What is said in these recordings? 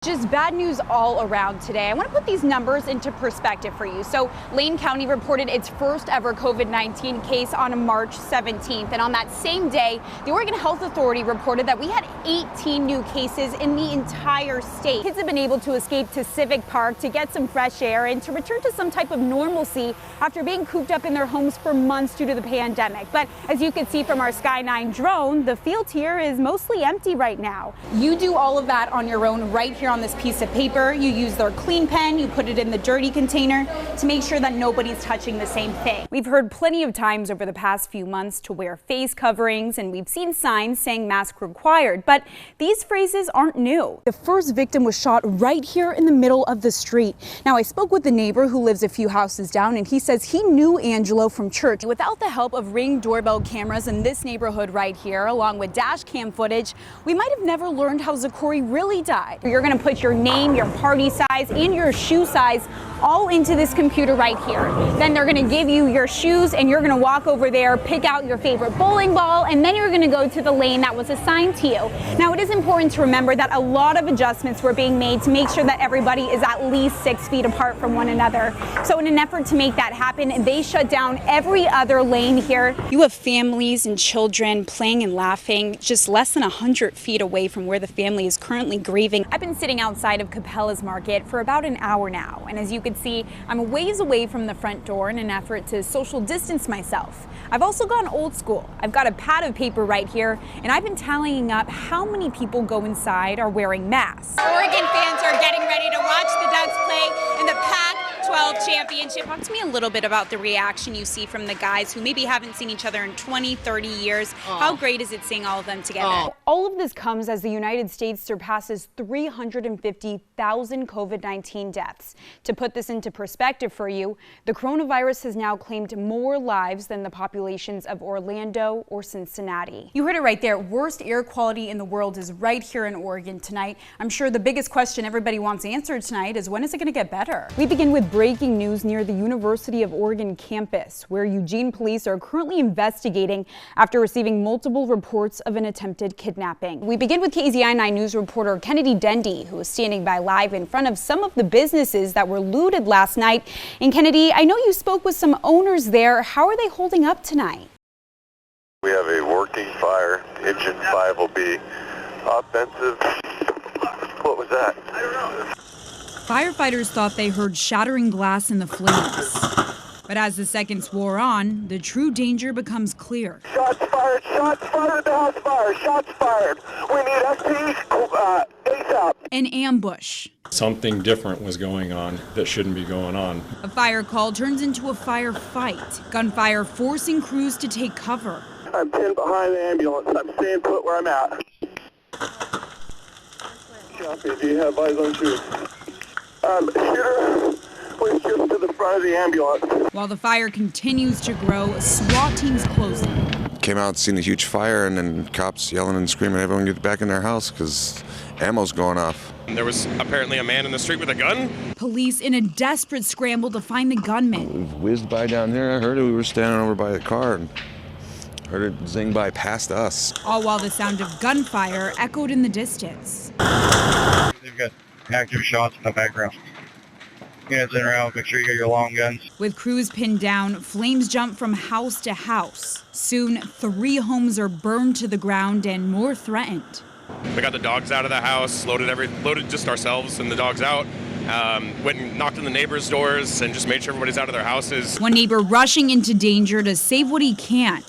Just bad news all around today. I want to put these numbers into perspective for you. So Lane County reported its first ever COVID-19 case on March 17th. And on that same day, the Oregon Health Authority reported that we had 18 new cases in the entire state. Kids have been able to escape to Civic Park to get some fresh air and to return to some type of normalcy after being cooped up in their homes for months due to the pandemic. But as you can see from our Sky 9 drone, the field here is mostly empty right now. You do all of that on your own right here on this piece of paper. You use their clean pen, you put it in the dirty container to make sure that nobody's touching the same thing. We've heard plenty of times over the past few months to wear face coverings, and we've seen signs saying mask required, but these phrases aren't new. The first victim was shot right here in the middle of the street. Now, I spoke with the neighbor who lives a few houses down, and he says he knew Angelo from church. Without the help of Ring doorbell cameras in this neighborhood right here, along with dash cam footage, we might have never learned how Zakori really died. You're going to put your name, your party size, and your shoe size all into this computer right here. Then they're going to give you your shoes, and you're going to walk over there, pick out your favorite bowling ball, and then you're going to go to the lane that was assigned to you. Now, it is important to remember that a lot of adjustments were being made to make sure that everybody is at least 6 feet apart from one another. So in an effort to make that happen, they shut down every other lane here. You have families and children playing and laughing just less than 100 feet away from where the family is currently grieving. I've been sitting outside of Capella's Market for about an hour now, and as you can see, I'm a ways away from the front door in an effort to social distance myself. I've also gone old school. I've got a pad of paper right here, and I've been tallying up how many people go inside are wearing masks. Oregon fans are getting ready to watch the Ducks play in the Pac-12 championship. Talk to me a little bit about the reaction you see from the guys who maybe haven't seen each other in 20, 30 years. How great is it seeing all of them together? All of this comes as the United States surpasses 350,000 COVID-19 deaths. To put this into perspective for you, the coronavirus has now claimed more lives than the populations of Orlando or Cincinnati. You heard it right there. Worst air quality in the world is right here in Oregon tonight. I'm sure the biggest question everybody wants answered tonight is, when is it going to get better? We begin with breaking news near the University of Oregon campus, where Eugene police are currently investigating after receiving multiple reports of an attempted kidnapping. We begin with KZI 9 News reporter Kennedy Dendy, who is standing by live in front of some of the businesses that were looted last night. And Kennedy, I know you spoke with some owners there. How are they holding up tonight? We have a working fire. Engine 5 will be offensive. What was that? I don't know. Firefighters thought they heard shattering glass in the flames. But as the seconds wore on, the true danger becomes clear. Shots fired at the house fire, shots fired. We need SPs ASAP. An ambush. Something different was going on that shouldn't be going on. A fire call turns into a firefight. Gunfire forcing crews to take cover. I'm pinned behind the ambulance. I'm staying put where I'm at. Copy. Do you have eyes on shoot? Shooter was just to the front of the ambulance. While the fire continues to grow, SWAT teams closing. Came out, seen a huge fire, and then cops yelling and screaming, everyone get back in their house because ammo's going off. There was apparently a man in the street with a gun. Police in a desperate scramble to find the gunman. We whizzed by down here. I heard it. We were standing over by the car and heard it zing by past us. All while the sound of gunfire echoed in the distance. They've got active shots in the background. Hands in around, make sure you get your long guns. With crews pinned down, flames jump from house to house. Soon, 3 homes are burned to the ground and more threatened. We got the dogs out of the house, loaded just ourselves and the dogs out. Went and knocked on the neighbors' doors and just made sure everybody's out of their houses. One neighbor rushing into danger to save what he can.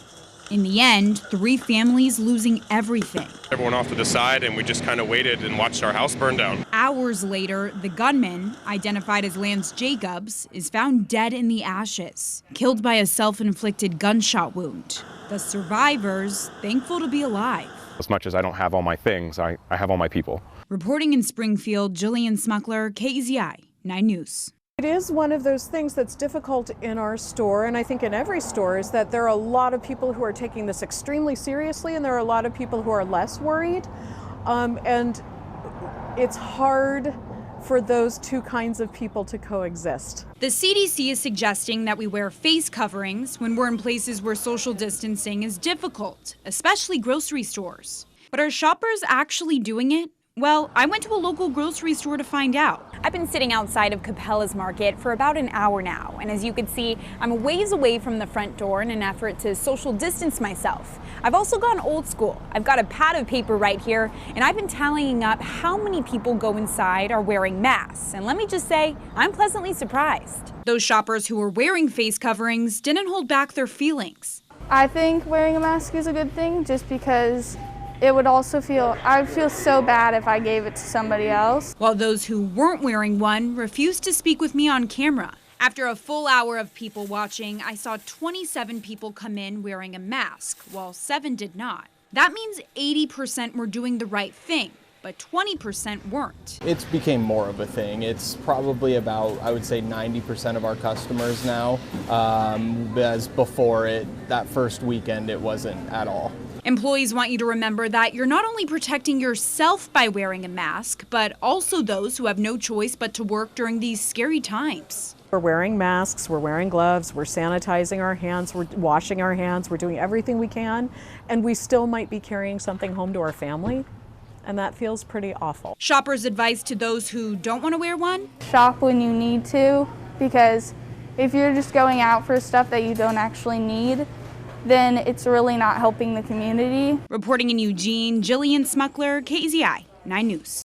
In the end, 3 families losing everything. Everyone off to the side, and we just kind of waited and watched our house burn down. Hours later, the gunman, identified as Lance Jacobs, is found dead in the ashes, killed by a self-inflicted gunshot wound. The survivors, thankful to be alive. As much as I don't have all my things, I have all my people. Reporting in Springfield, Jillian Smukler, KZI 9 News. It is one of those things that's difficult in our store, and I think in every store, is that there are a lot of people who are taking this extremely seriously, and there are a lot of people who are less worried. And it's hard for those two kinds of people to coexist. The CDC is suggesting that we wear face coverings when we're in places where social distancing is difficult, especially grocery stores. But are shoppers actually doing it? Well, I went to a local grocery store to find out. I've been sitting outside of Capella's Market for about an hour now, and as you can see, I'm a ways away from the front door in an effort to social distance myself. I've also gone old school. I've got a pad of paper right here, and I've been tallying up how many people go inside are wearing masks. And let me just say, I'm pleasantly surprised. Those shoppers who were wearing face coverings didn't hold back their feelings. I think wearing a mask is a good thing just because I would feel so bad if I gave it to somebody else. While those who weren't wearing one refused to speak with me on camera. After a full hour of people watching, I saw 27 people come in wearing a mask, while 7 did not. That means 80% were doing the right thing, but 20% weren't. It's became more of a thing. It's probably about, I would say, 90% of our customers now, as before that first weekend, it wasn't at all. Employees want you to remember that you're not only protecting yourself by wearing a mask, but also those who have no choice but to work during these scary times. We're wearing masks, we're wearing gloves, we're sanitizing our hands, we're washing our hands, we're doing everything we can, and we still might be carrying something home to our family, and that feels pretty awful. Shoppers' advice to those who don't want to wear one? Shop when you need to, because if you're just going out for stuff that you don't actually need, then it's really not helping the community. Reporting in Eugene, Jillian Smukler, KZI 9 News.